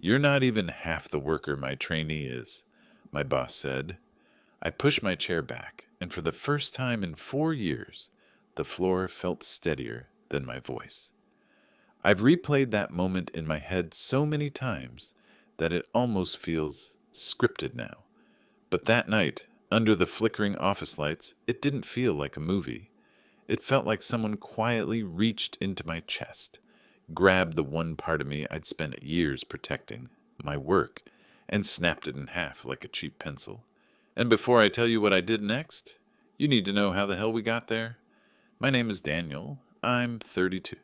"You're not even half the worker my trainee is," my boss said. I pushed my chair back, and for the first time in 4 years, the floor felt steadier than my voice. I've replayed that moment in my head so many times that it almost feels scripted now. But that night, under the flickering office lights, it didn't feel like a movie. It felt like someone quietly reached into my chest, grabbed the one part of me I'd spent years protecting, my work, and snapped it in half like a cheap pencil. And before I tell you what I did next, you need to know how the hell we got there. My name is Daniel. I'm 32.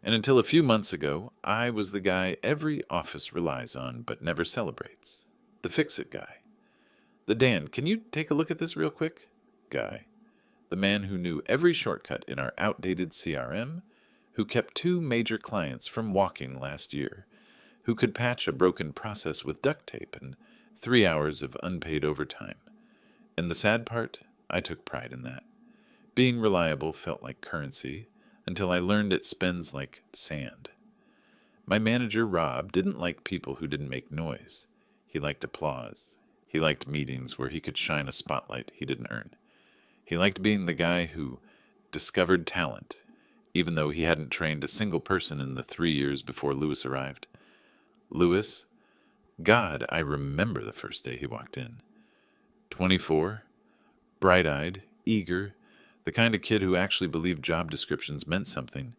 And until a few months ago, I was the guy every office relies on but never celebrates. The fix-it guy. The "Dan, can you take a look at this real quick?" guy. The man who knew every shortcut in our outdated CRM, who kept 2 major clients from walking last year, who could patch a broken process with duct tape and 3 hours of unpaid overtime. And the sad part, I took pride in that. Being reliable felt like currency until I learned it spends like sand. My manager, Rob, didn't like people who didn't make noise. He liked applause. He liked meetings where he could shine a spotlight he didn't earn. He liked being the guy who discovered talent, even though he hadn't trained a single person in the 3 years before Lewis arrived. Lewis? God, I remember the first day he walked in. 24, bright-eyed, eager, the kind of kid who actually believed job descriptions meant something.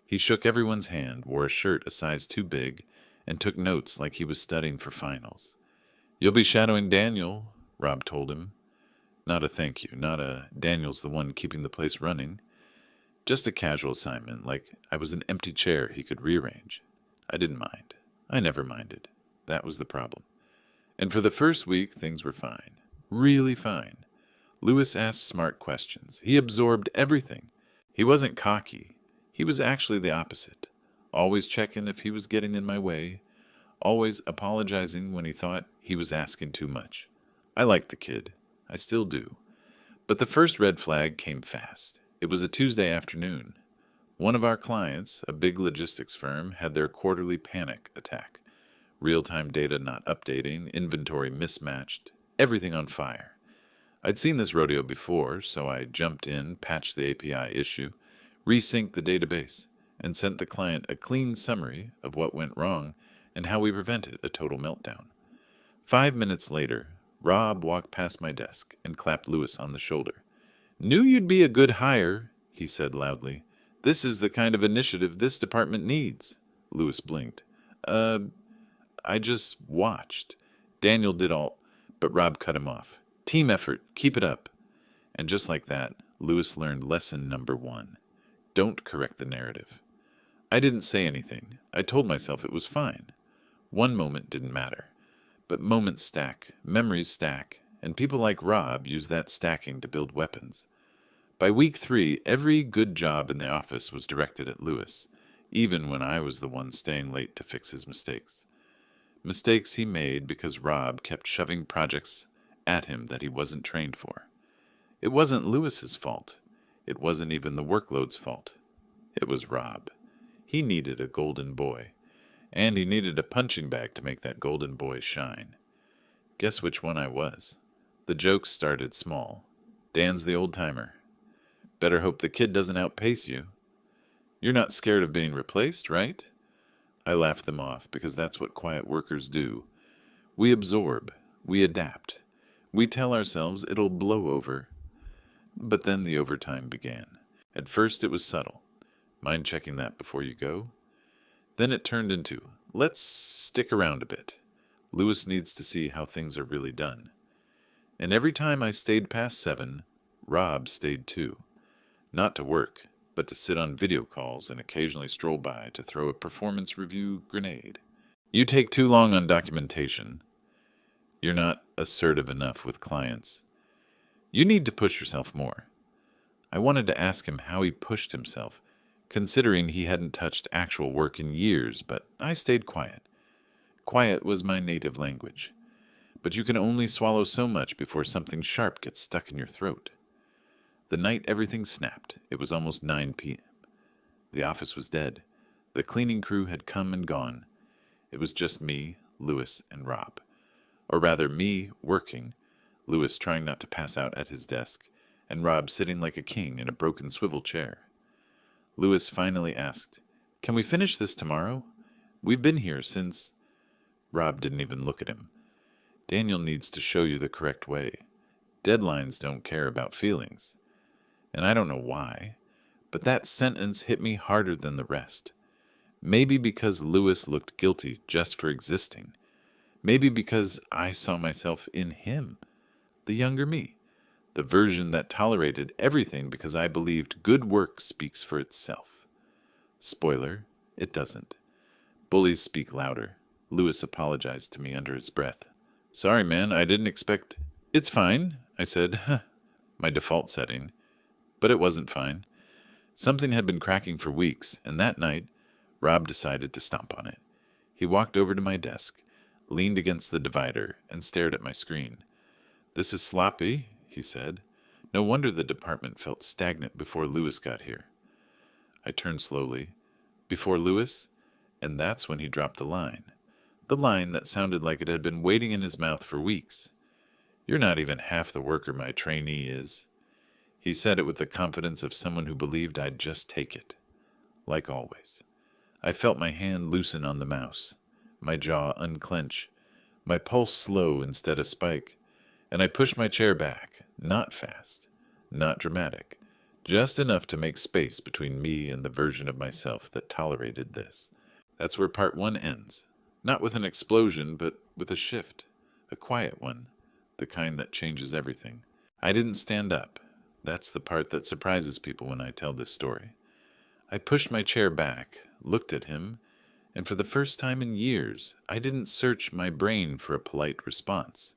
He shook everyone's hand, wore a shirt a size too big, and took notes like he was studying for finals. "You'll be shadowing Daniel," Rob told him. Not a thank you, not a "Daniel's the one keeping the place running." Just a casual assignment, like I was an empty chair he could rearrange. I didn't mind. I never minded. That was the problem. And for the first week, things were fine. Really fine. Lewis asked smart questions. He absorbed everything. He wasn't cocky. He was actually the opposite. Always checking if he was getting in my way. Always apologizing when he thought he was asking too much. I liked the kid. I still do. But the first red flag came fast. It was a Tuesday afternoon. One of our clients, a big logistics firm, had their quarterly panic attack. Real-time data not updating, inventory mismatched, everything on fire. I'd seen this rodeo before, so I jumped in, patched the API issue, resynced the database, and sent the client a clean summary of what went wrong and how we prevented a total meltdown. 5 minutes later, Rob walked past my desk and clapped Lewis on the shoulder. "Knew you'd be a good hire," he said loudly. "This is the kind of initiative this department needs." Lewis blinked. I just watched. Daniel did all, but Rob cut him off. "Team effort, keep it up." And just like that, Lewis learned lesson number 1. Don't correct the narrative. I didn't say anything. I told myself it was fine. One moment didn't matter. But moments stack, memories stack, and people like Rob use that stacking to build weapons. By week 3, every good job in the office was directed at Lewis, even when I was the one staying late to fix his mistakes. Mistakes he made because Rob kept shoving projects at him that he wasn't trained for. It wasn't Lewis's fault. It wasn't even the workload's fault. It was Rob. He needed a golden boy. And he needed a punching bag to make that golden boy shine. Guess which one I was? The jokes started small. "Dan's the old-timer. Better hope the kid doesn't outpace you. You're not scared of being replaced, right?" I laughed them off because that's what quiet workers do. We absorb. We adapt. We tell ourselves it'll blow over. But then the overtime began. At first it was subtle. Mind checking that before you go? Then it turned into, let's stick around a bit. Lewis needs to see how things are really done. And every time I stayed past 7, Rob stayed too. Not to work, but to sit on video calls and occasionally stroll by to throw a performance review grenade. You take too long on documentation. You're not assertive enough with clients. You need to push yourself more. I wanted to ask him how he pushed himself, considering he hadn't touched actual work in years, but I stayed quiet. Quiet was my native language. But you can only swallow so much before something sharp gets stuck in your throat. The night everything snapped, it was almost 9 p.m. The office was dead. The cleaning crew had come and gone. It was just me, Lewis, and Rob. Or rather, me working, Lewis trying not to pass out at his desk, and Rob sitting like a king in a broken swivel chair. Lewis finally asked, "Can we finish this tomorrow? We've been here since—" Rob didn't even look at him. "Daniel needs to show you the correct way. Deadlines don't care about feelings." And I don't know why, but that sentence hit me harder than the rest. Maybe because Lewis looked guilty just for existing. Maybe because I saw myself in him, the younger me, the version that tolerated everything because I believed good work speaks for itself. Spoiler, it doesn't. Bullies speak louder. Lewis apologized to me under his breath. "Sorry, man, I didn't expect—" "It's fine," I said, my default setting. But it wasn't fine. Something had been cracking for weeks, and that night, Rob decided to stomp on it. He walked over to my desk, leaned against the divider, and stared at my screen. "This is sloppy," he said. "No wonder the department felt stagnant before Lewis got here." I turned slowly. "Before Lewis?" And that's when he dropped the line. The line that sounded like it had been waiting in his mouth for weeks. "You're not even half the worker my trainee is." He said it with the confidence of someone who believed I'd just take it. Like always. I felt my hand loosen on the mouse, my jaw unclench, my pulse slow instead of spike, and I pushed my chair back, not fast, not dramatic, just enough to make space between me and the version of myself that tolerated this. That's where part one ends. Not with an explosion, but with a shift, a quiet one, the kind that changes everything. I didn't stand up. That's the part that surprises people when I tell this story. I pushed my chair back, looked at him, and for the first time in years, I didn't search my brain for a polite response.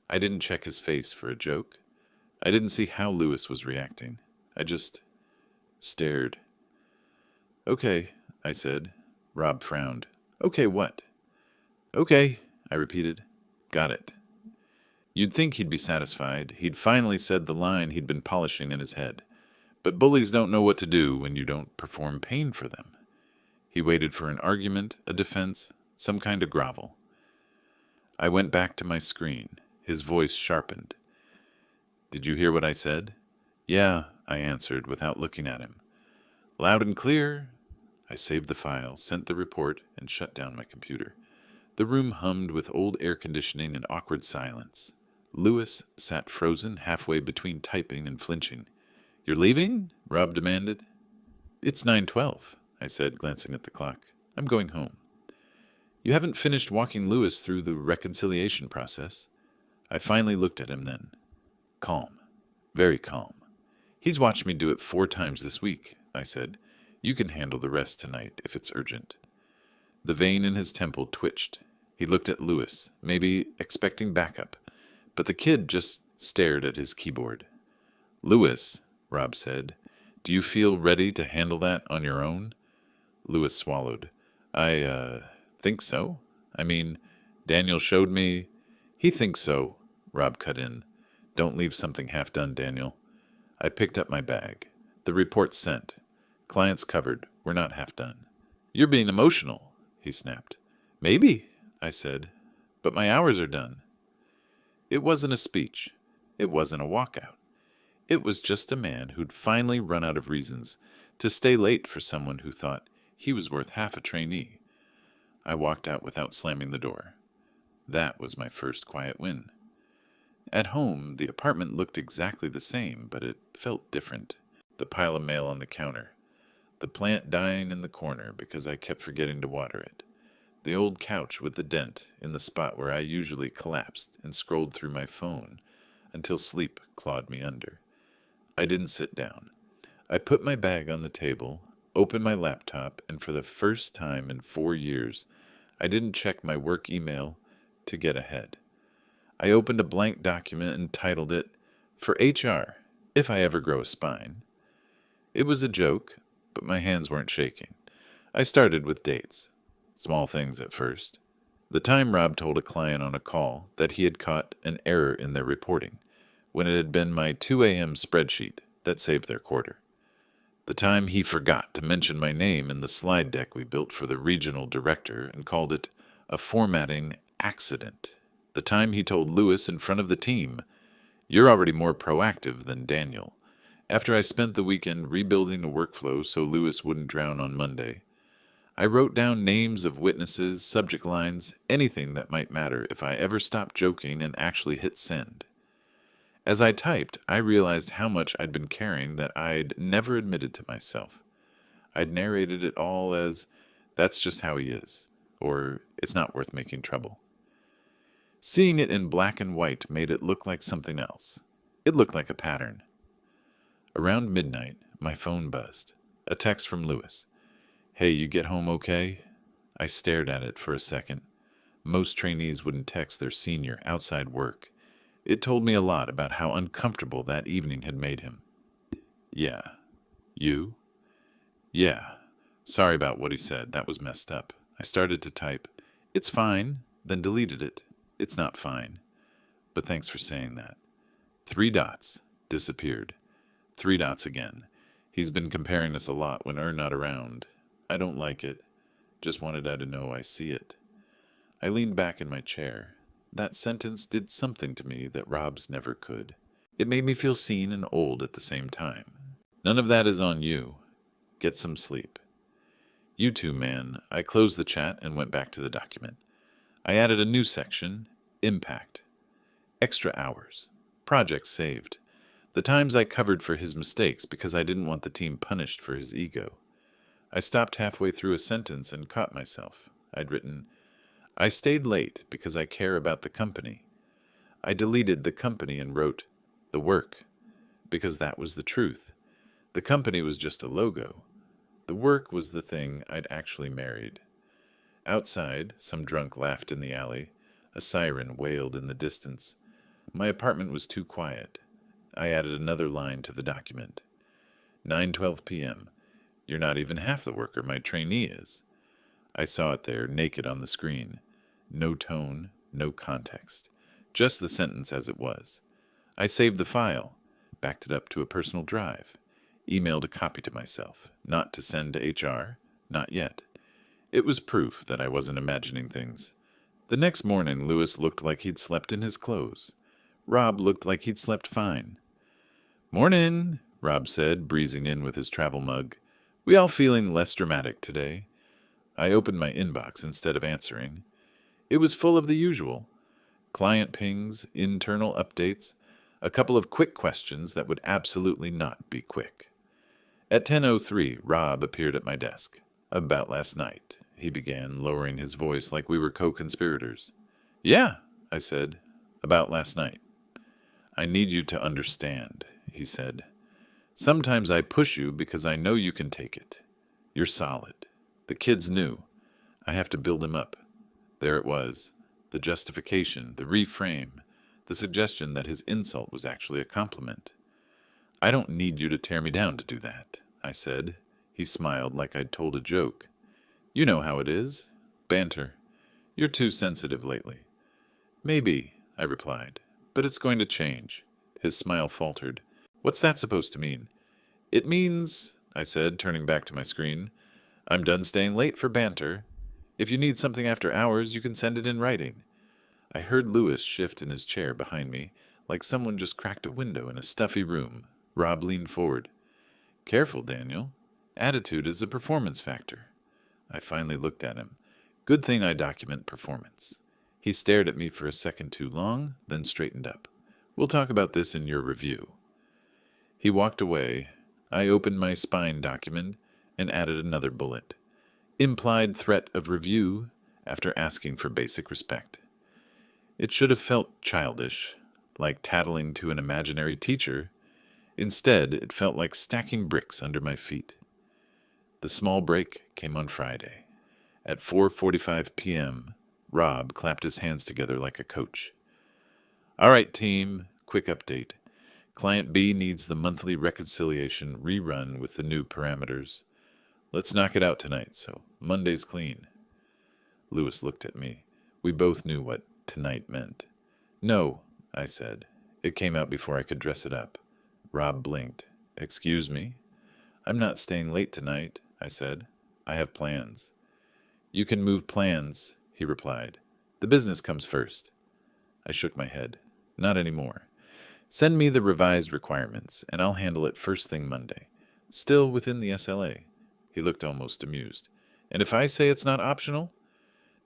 I didn't check his face for a joke. I didn't see how Lewis was reacting. I just stared. "Okay," I said. Rob frowned. "Okay, what?" "Okay," I repeated. "Got it." You'd think he'd be satisfied. He'd finally said the line he'd been polishing in his head. But bullies don't know what to do when you don't perform pain for them. He waited for an argument, a defense, some kind of grovel. I went back to my screen. His voice sharpened. "Did you hear what I said?" "Yeah," I answered without looking at him. "Loud and clear." I saved the file, sent the report, and shut down my computer. The room hummed with old air conditioning and awkward silence. Lewis sat frozen halfway between typing and flinching. "You're leaving?" Rob demanded. "It's 9:12, I said, glancing at the clock. "I'm going home." "You haven't finished walking Lewis through the reconciliation process." I finally looked at him then. Calm. Very calm. "He's watched me do it 4 times this week," I said. "You can handle the rest tonight if it's urgent." The vein in his temple twitched. He looked at Lewis, maybe expecting backup, but the kid just stared at his keyboard. "Lewis," Rob said, "do you feel ready to handle that on your own?" Lewis swallowed. I think so. I mean, Daniel showed me—" "He thinks so," Rob cut in. "Don't leave something half done, Daniel." I picked up my bag. The report sent. Clients covered. We're not half done. "You're being emotional," he snapped. "Maybe," I said, "but my hours are done." It wasn't a speech. It wasn't a walkout. It was just a man who'd finally run out of reasons to stay late for someone who thought he was worth half a trainee. I walked out without slamming the door. That was my first quiet win. At home, the apartment looked exactly the same, but it felt different. The pile of mail on the counter. The plant dying in the corner because I kept forgetting to water it. The old couch with the dent in the spot where I usually collapsed and scrolled through my phone until sleep clawed me under. I didn't sit down. I put my bag on the table, opened my laptop, and for the first time in 4 years, I didn't check my work email to get ahead. I opened a blank document and titled it, "For HR, if I ever grow a spine." It was a joke, but my hands weren't shaking. I started with dates. Small things at first. The time Rob told a client on a call that he had caught an error in their reporting, when it had been my 2 a.m. spreadsheet that saved their quarter. The time he forgot to mention my name in the slide deck we built for the regional director and called it A formatting accident. The time he told Lewis in front of the team, "You're already more proactive than Daniel." After I spent the weekend rebuilding the workflow so Lewis wouldn't drown on Monday, I wrote down names of witnesses, subject lines, anything that might matter if I ever stopped joking and actually hit send. As I typed, I realized how much I'd been carrying that I'd never admitted to myself. I'd narrated it all as, "That's just how he is," or "It's not worth making trouble." Seeing it in black and white made it look like something else. It looked like a pattern. Around midnight, my phone buzzed. A text from Lewis. "Hey, you get home okay?" I stared at it for a second. Most trainees wouldn't text their senior outside work. It told me a lot about how uncomfortable that evening had made him. "Yeah. You?" "Yeah. Sorry about what he said. That was messed up." I started to type, "It's fine," then deleted it. "It's not fine. But thanks for saying that." 3 dots. Disappeared. 3 dots again. He's been comparing us a lot when we're not around. I don't like it. Just wanted I to know I see it. I leaned back in my chair. That sentence did something to me that Rob's never could. It made me feel seen and old at the same time. "None of that is on you. Get some sleep." "You too, man." I closed the chat and went back to the document. I added a new section, Impact. Extra hours. Projects saved. The times I covered for his mistakes because I didn't want the team punished for his ego. I stopped halfway through a sentence and caught myself. I'd written, "I stayed late because I care about the company." I deleted the company and wrote, "the work," because that was the truth. The company was just a logo. The work was the thing I'd actually married. Outside, some drunk laughed in the alley. A siren wailed in the distance. My apartment was too quiet. I added another line to the document. 9:12 p.m. You're not even half the worker my trainee is. I saw it there, naked on the screen. No tone, no context. Just the sentence as it was. I saved the file, backed it up to a personal drive, emailed a copy to myself, not to send to HR, not yet. It was proof that I wasn't imagining things. The next morning, Lewis looked like he'd slept in his clothes. Rob looked like he'd slept fine. "Morning," Rob said, breezing in with his travel mug. "We all feeling less dramatic today?" I opened my inbox instead of answering. It was full of the usual. Client pings, internal updates, a couple of quick questions that would absolutely not be quick. At 10:03, Rob appeared at my desk. "About last night," he began, lowering his voice like we were co-conspirators. "Yeah," I said, "about last night." "I need you to understand," he said. "Sometimes I push you because I know you can take it. You're solid. The kid's new. I have to build him up." There it was. The justification, the reframe, the suggestion that his insult was actually a compliment. "I don't need you to tear me down to do that," I said. He smiled like I'd told a joke. "You know how it is. Banter. You're too sensitive lately." "Maybe," I replied, "but it's going to change." His smile faltered. "What's that supposed to mean?" "It means," I said, turning back to my screen, "I'm done staying late for banter. If you need something after hours, you can send it in writing." I heard Lewis shift in his chair behind me, like someone just cracked a window in a stuffy room. Rob leaned forward. "Careful, Daniel. Attitude is a performance factor." I finally looked at him. Good thing I document performance. He stared at me for a second too long, then straightened up. "We'll talk about this in your review." He walked away. I opened my spine document and added another bullet. Implied threat of review after asking for basic respect. It should have felt childish, like tattling to an imaginary teacher. Instead, it felt like stacking bricks under my feet. The small break came on Friday. At 4:45 p.m., Rob clapped his hands together like a coach. "All right, team, quick update. Client B needs the monthly reconciliation rerun with the new parameters. Let's knock it out tonight, so Monday's clean." Lewis looked at me. We both knew what tonight meant. "No," I said. It came out before I could dress it up. Rob blinked. "Excuse me?" "I'm not staying late tonight," I said. "I have plans." "You can move plans," he replied. The business comes first. I shook my head. Not anymore. Send me the revised requirements, and I'll handle it first thing Monday. Still within the SLA. He looked almost amused. And if I say it's not optional?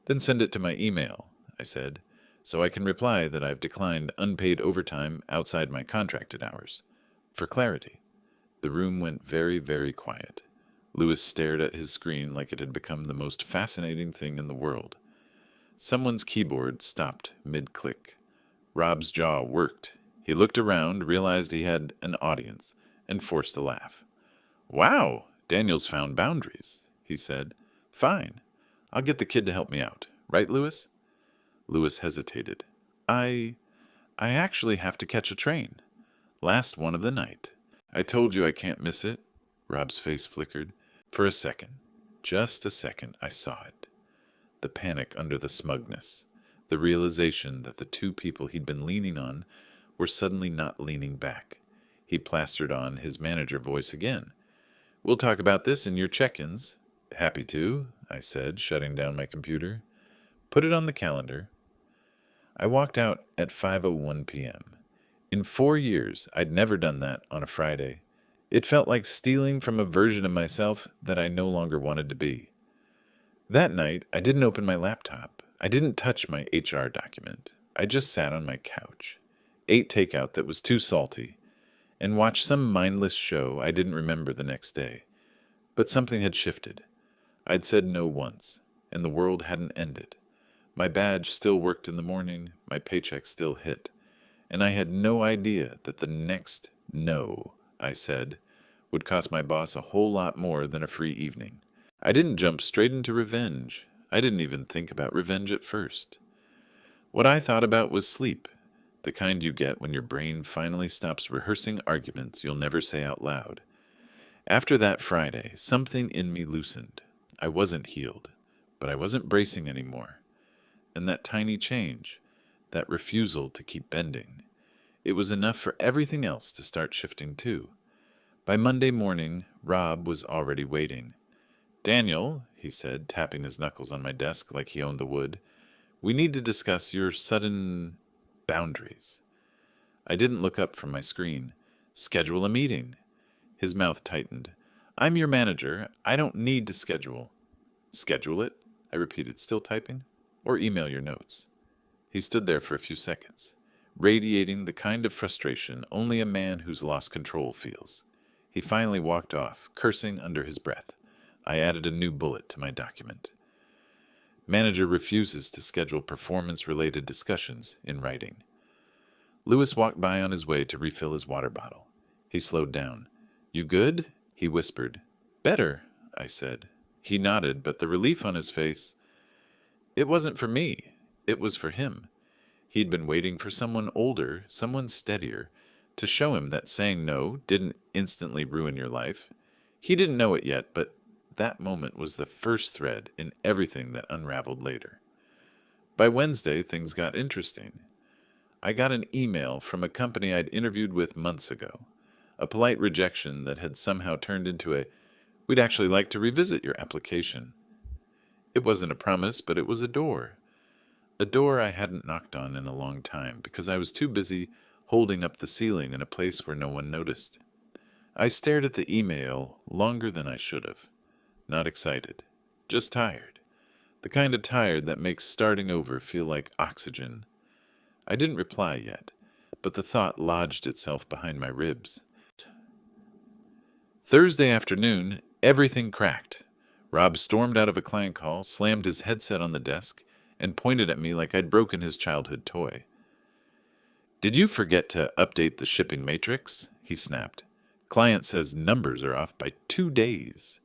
Then send it to my email, I said, so I can reply that I've declined unpaid overtime outside my contracted hours. For clarity. The room went very, very quiet. Lewis stared at his screen like it had become the most fascinating thing in the world. Someone's keyboard stopped mid-click. Rob's jaw worked. He looked around, realized he had an audience, and forced a laugh. Wow, Daniel's found boundaries, he said. Fine. I'll get the kid to help me out. Right, Lewis? Lewis hesitated. I actually have to catch a train. Last one of the night. I told you I can't miss it. Rob's face flickered. For a second, just a second, I saw it. The panic under the smugness. The realization that the two people he'd been leaning on were suddenly not leaning back. He plastered on his manager voice again. We'll talk about this in your check-ins. Happy to, I said, shutting down my computer. Put it on the calendar. I walked out at 5:01 p.m. In 4 years, I'd never done that on a Friday. It felt like stealing from a version of myself that I no longer wanted to be. That night, I didn't open my laptop. I didn't touch my HR document. I just sat on my couch, ate takeout that was too salty, and watched some mindless show I didn't remember the next day. But something had shifted. I'd said no once, and the world hadn't ended. My badge still worked in the morning, my paycheck still hit, and I had no idea that the next no I said would cost my boss a whole lot more than a free evening. I didn't jump straight into revenge. I didn't even think about revenge at first. What I thought about was sleep, the kind you get when your brain finally stops rehearsing arguments you'll never say out loud. After that Friday, something in me loosened. I wasn't healed, but I wasn't bracing anymore. And that tiny change, that refusal to keep bending, it was enough for everything else to start shifting too. By Monday morning, Rob was already waiting. Daniel, he said, tapping his knuckles on my desk like he owned the wood, we need to discuss your sudden boundaries. I didn't look up from my screen. Schedule a meeting. His mouth tightened. I'm your manager. I don't need to schedule. Schedule it, I repeated, still typing. Or email your notes. He stood there for a few seconds, radiating the kind of frustration only a man who's lost control feels. He finally walked off, cursing under his breath. I added a new bullet to my document. Manager refuses to schedule performance-related discussions in writing. Lewis walked by on his way to refill his water bottle. He slowed down. You good? He whispered. Better, I said. He nodded, but the relief on his face... It wasn't for me. It was for him. He'd been waiting for someone older, someone steadier, to show him that saying no didn't instantly ruin your life. He didn't know it yet, but that moment was the first thread in everything that unraveled later. By Wednesday, things got interesting. I got an email from a company I'd interviewed with months ago, a polite rejection that had somehow turned into a, we'd actually like to revisit your application. It wasn't a promise, but it was a door I hadn't knocked on in a long time because I was too busy holding up the ceiling in a place where no one noticed. I stared at the email longer than I should have. Not excited, just tired. The kind of tired that makes starting over feel like oxygen. I didn't reply yet, but the thought lodged itself behind my ribs. Thursday afternoon, everything cracked. Rob stormed out of a client call, slammed his headset on the desk, and pointed at me like I'd broken his childhood toy. Did you forget to update the shipping matrix? He snapped. Client says numbers are off by 2 days.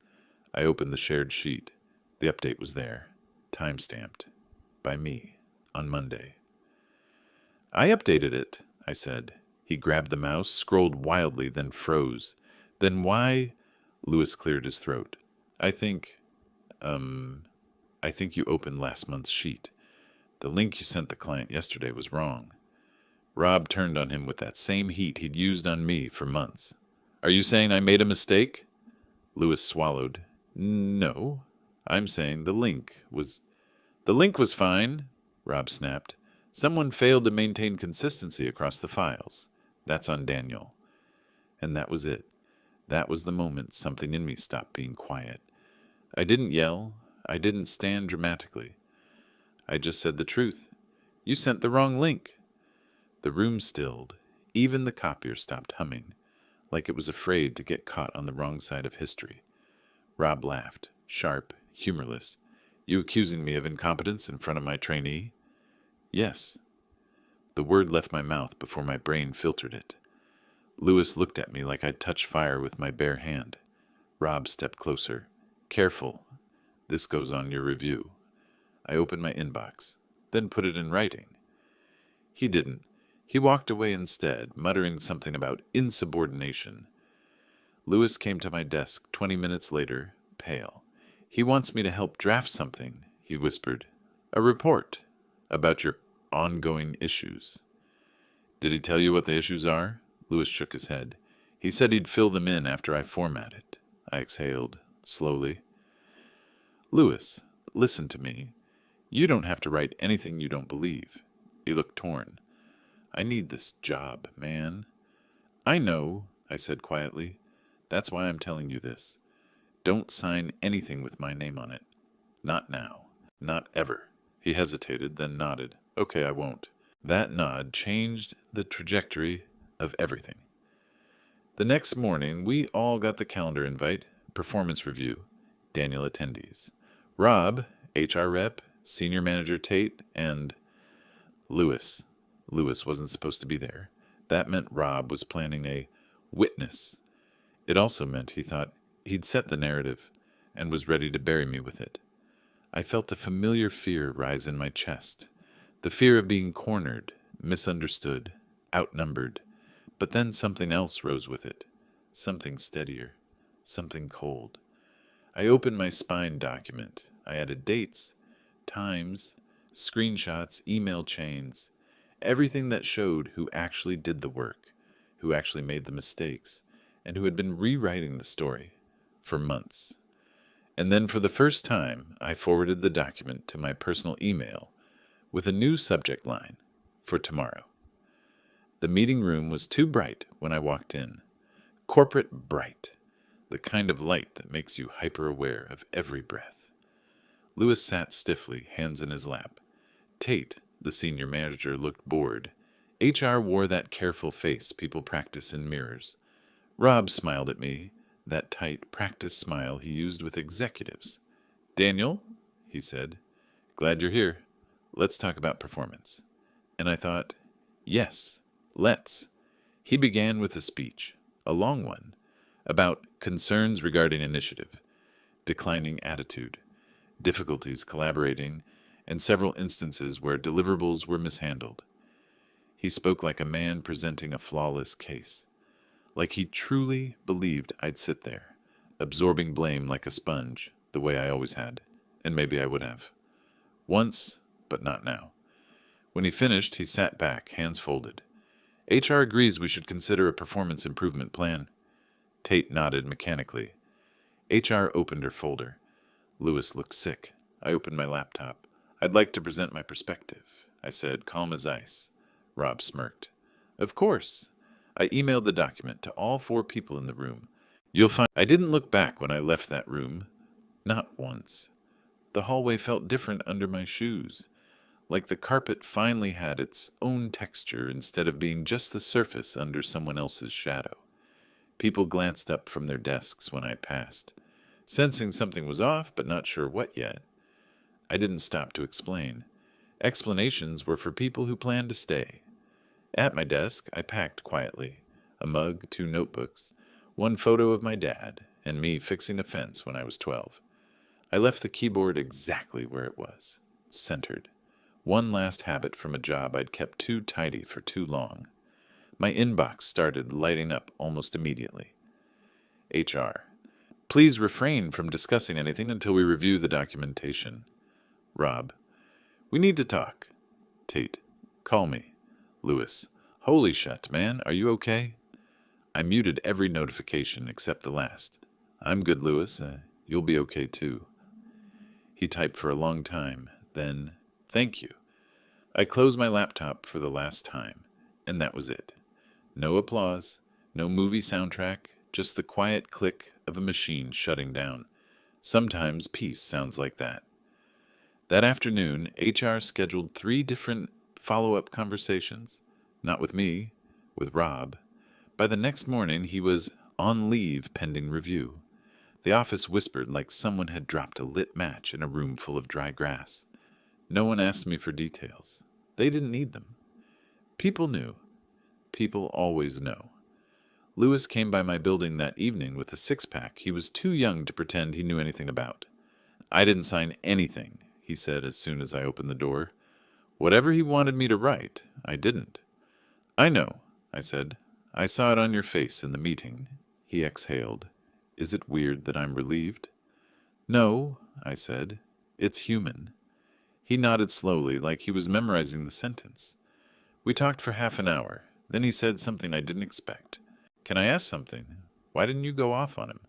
I opened the shared sheet. The update was there, time-stamped, by me, on Monday. I updated it, I said. He grabbed the mouse, scrolled wildly, then froze. Then why? Lewis cleared his throat. I think you opened last month's sheet. The link you sent the client yesterday was wrong. Rob turned on him with that same heat he'd used on me for months. Are you saying I made a mistake? Lewis swallowed. No, I'm saying the link The link was fine, Rob snapped. Someone failed to maintain consistency across the files. That's on Daniel. And that was it. That was the moment something in me stopped being quiet. I didn't yell. I didn't stand dramatically. I just said the truth. You sent the wrong link. The room stilled. Even the copier stopped humming, like it was afraid to get caught on the wrong side of history. Rob laughed, sharp, humorless. You accusing me of incompetence in front of my trainee? Yes. The word left my mouth before my brain filtered it. Lewis looked at me like I'd touched fire with my bare hand. Rob stepped closer. Careful. This goes on your review. I opened my inbox, then put it in writing. He didn't. He walked away instead, muttering something about insubordination. Lewis came to my desk 20 minutes later, pale. He wants me to help draft something, he whispered. A report about your ongoing issues. Did he tell you what the issues are? Lewis shook his head. He said he'd fill them in after I format it. I exhaled, slowly. Lewis, listen to me. You don't have to write anything you don't believe. He looked torn. I need this job, man. I know, I said quietly. That's why I'm telling you this. Don't sign anything with my name on it. Not now. Not ever. He hesitated, then nodded. Okay, I won't. That nod changed the trajectory of everything. The next morning, we all got the calendar invite, performance review, Daniel attendees. Rob, HR rep, senior manager Tate, and Lewis. Lewis wasn't supposed to be there. That meant Rob was planning a witness. It also meant he thought he'd set the narrative and was ready to bury me with it. I felt a familiar fear rise in my chest. The fear of being cornered, misunderstood, outnumbered. But then something else rose with it. Something steadier. Something cold. I opened my spine document. I added dates, times, screenshots, email chains, everything that showed who actually did the work, who actually made the mistakes, and who had been rewriting the story for months. And then for the first time, I forwarded the document to my personal email with a new subject line for tomorrow. The meeting room was too bright when I walked in. Corporate bright, the kind of light that makes you hyper-aware of every breath. Lewis sat stiffly, hands in his lap. Tate, the senior manager, looked bored. HR wore that careful face people practice in mirrors. Rob smiled at me, that tight, practiced smile he used with executives. Daniel, he said, glad you're here. Let's talk about performance. And I thought, yes, let's. He began with a speech, a long one, about concerns regarding initiative, declining attitude, difficulties collaborating, and several instances where deliverables were mishandled. He spoke like a man presenting a flawless case, like he truly believed I'd sit there, absorbing blame like a sponge, the way I always had, and maybe I would have. Once, but not now. When he finished, he sat back, hands folded. HR agrees we should consider a performance improvement plan. Tate nodded mechanically. HR opened her folder. Lewis looked sick. I opened my laptop. I'd like to present my perspective, I said, calm as ice. Rob smirked. Of course. I emailed the document to all 4 people in the room. You'll find I didn't look back when I left that room. Not once. The hallway felt different under my shoes, like the carpet finally had its own texture instead of being just the surface under someone else's shadow. People glanced up from their desks when I passed, sensing something was off but not sure what yet. I didn't stop to explain. Explanations were for people who planned to stay. At my desk, I packed quietly. A mug, 2 notebooks, 1 photo of my dad, and me fixing a fence when I was 12. I left the keyboard exactly where it was, centered. One last habit from a job I'd kept too tidy for too long. My inbox started lighting up almost immediately. HR. Please refrain from discussing anything until we review the documentation. Rob. We need to talk. Tate. Call me. Lewis. Holy shit, man. Are you okay? I muted every notification except the last. I'm good, Lewis. You'll be okay too. He typed for a long time, Then, thank you. I closed my laptop for the last time, and that was it. No applause, no movie soundtrack, just the quiet click of a machine shutting down. Sometimes peace sounds like that. That afternoon, HR scheduled 3 different follow-up conversations. Not with me, with Rob. By the next morning, he was on leave pending review. The office whispered like someone had dropped a lit match in a room full of dry grass. No one asked me for details. They didn't need them. People knew. People always know. Lewis came by my building that evening with a 6-pack he was too young to pretend he knew anything about. I didn't sign anything, he said as soon as I opened the door. Whatever he wanted me to write, I didn't. I know, I said. I saw it on your face in the meeting. He exhaled. Is it weird that I'm relieved? No, I said. It's human. He nodded slowly, like he was memorizing the sentence. We talked for half an hour. Then he said something I didn't expect. Can I ask something? Why didn't you go off on him?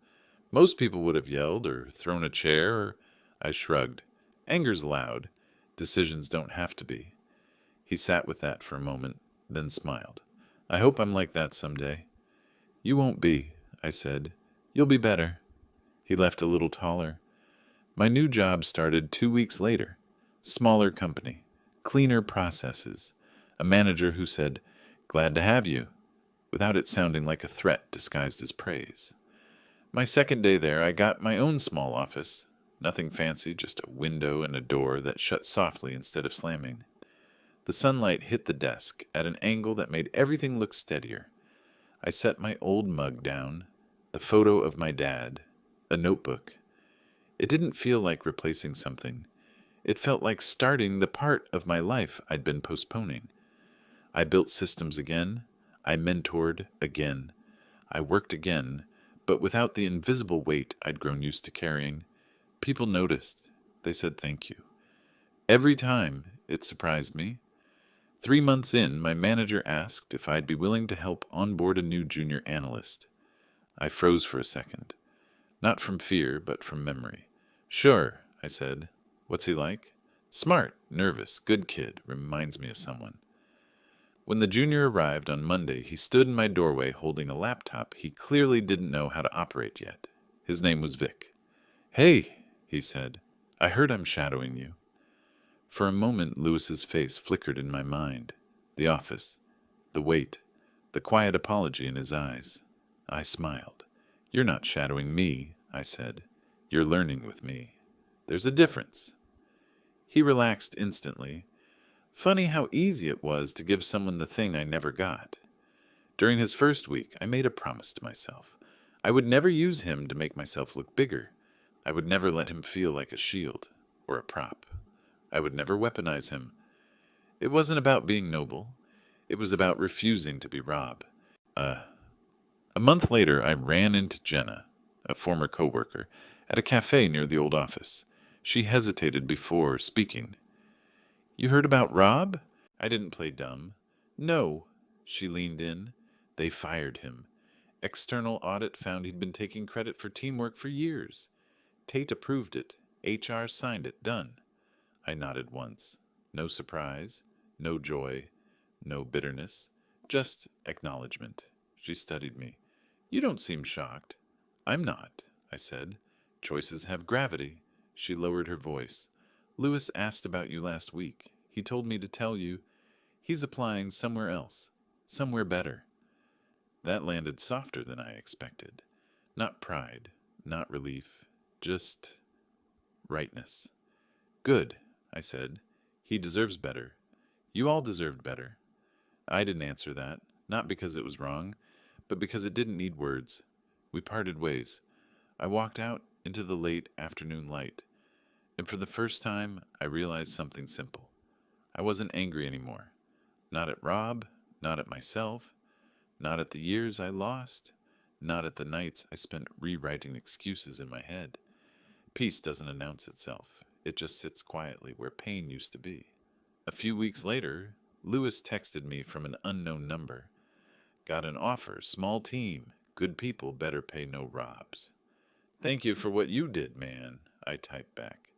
Most people would have yelled or thrown a chair or... I shrugged. Anger's loud. Decisions don't have to be. He sat with that for a moment, then smiled. I hope I'm like that someday. You won't be, I said. You'll be better. He left a little taller. My new job started 2 weeks later. Smaller company. Cleaner processes. A manager who said, glad to have you, without it sounding like a threat disguised as praise. My second day there, I got my own small office. Nothing fancy, just a window and a door that shut softly instead of slamming. The sunlight hit the desk at an angle that made everything look steadier. I set my old mug down, the photo of my dad, a notebook. It didn't feel like replacing something. It felt like starting the part of my life I'd been postponing. I built systems again. I mentored again. I worked again, but without the invisible weight I'd grown used to carrying. People noticed. They said thank you. Every time, it surprised me. 3 months in, my manager asked if I'd be willing to help onboard a new junior analyst. I froze for a second. Not from fear, but from memory. Sure, I said. What's he like? Smart, nervous, good kid, reminds me of someone. When the junior arrived on Monday, he stood in my doorway holding a laptop he clearly didn't know how to operate yet. His name was Vic. Hey, he said. I heard I'm shadowing you. For a moment, Lewis's face flickered in my mind. The office, the weight, the quiet apology in his eyes. I smiled. You're not shadowing me, I said. You're learning with me. There's a difference. He relaxed instantly. Funny how easy it was to give someone the thing I never got. During his first week, I made a promise to myself. I would never use him to make myself look bigger. I would never let him feel like a shield or a prop. I would never weaponize him. It wasn't about being noble. It was about refusing to be Rob. A month later, I ran into Jenna, a former coworker, at a cafe near the old office. She hesitated before speaking. You heard about Rob? I didn't play dumb. No, she leaned in. They fired him. External audit found he'd been taking credit for teamwork for years. Tate approved it. HR signed it. Done. I nodded once. No surprise, no joy, no bitterness, just acknowledgement. She studied me. You don't seem shocked. I'm not, I said. Choices have gravity. She lowered her voice. Lewis asked about you last week. He told me to tell you he's applying somewhere else, somewhere better. That landed softer than I expected. Not pride, not relief, just rightness. Good, I said. He deserves better. You all deserved better. I didn't answer that, not because it was wrong, but because it didn't need words. We parted ways. I walked out into the late afternoon light, and for the first time, I realized something simple. I wasn't angry anymore. Not at Rob, not at myself, not at the years I lost, not at the nights I spent rewriting excuses in my head. Peace doesn't announce itself. It just sits quietly where pain used to be. A few weeks later, Lewis texted me from an unknown number. Got an offer, small team, good people, better pay no Robs. Thank you for what you did, man, I typed back.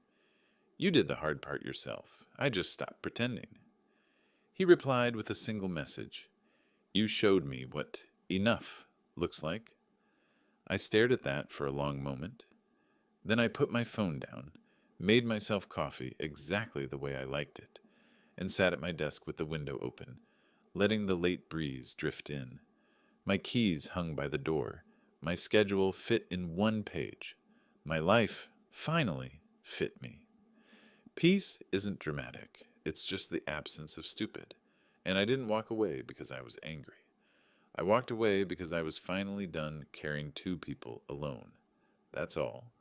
You did the hard part yourself. I just stopped pretending. He replied with a single message. You showed me what enough looks like. I stared at that for a long moment. Then I put my phone down, made myself coffee exactly the way I liked it, and sat at my desk with the window open, letting the late breeze drift in. My keys hung by the door. My schedule fit in one page. My life, finally, fit me. Peace isn't dramatic. It's just the absence of stupid. And I didn't walk away because I was angry. I walked away because I was finally done carrying two people alone. That's all.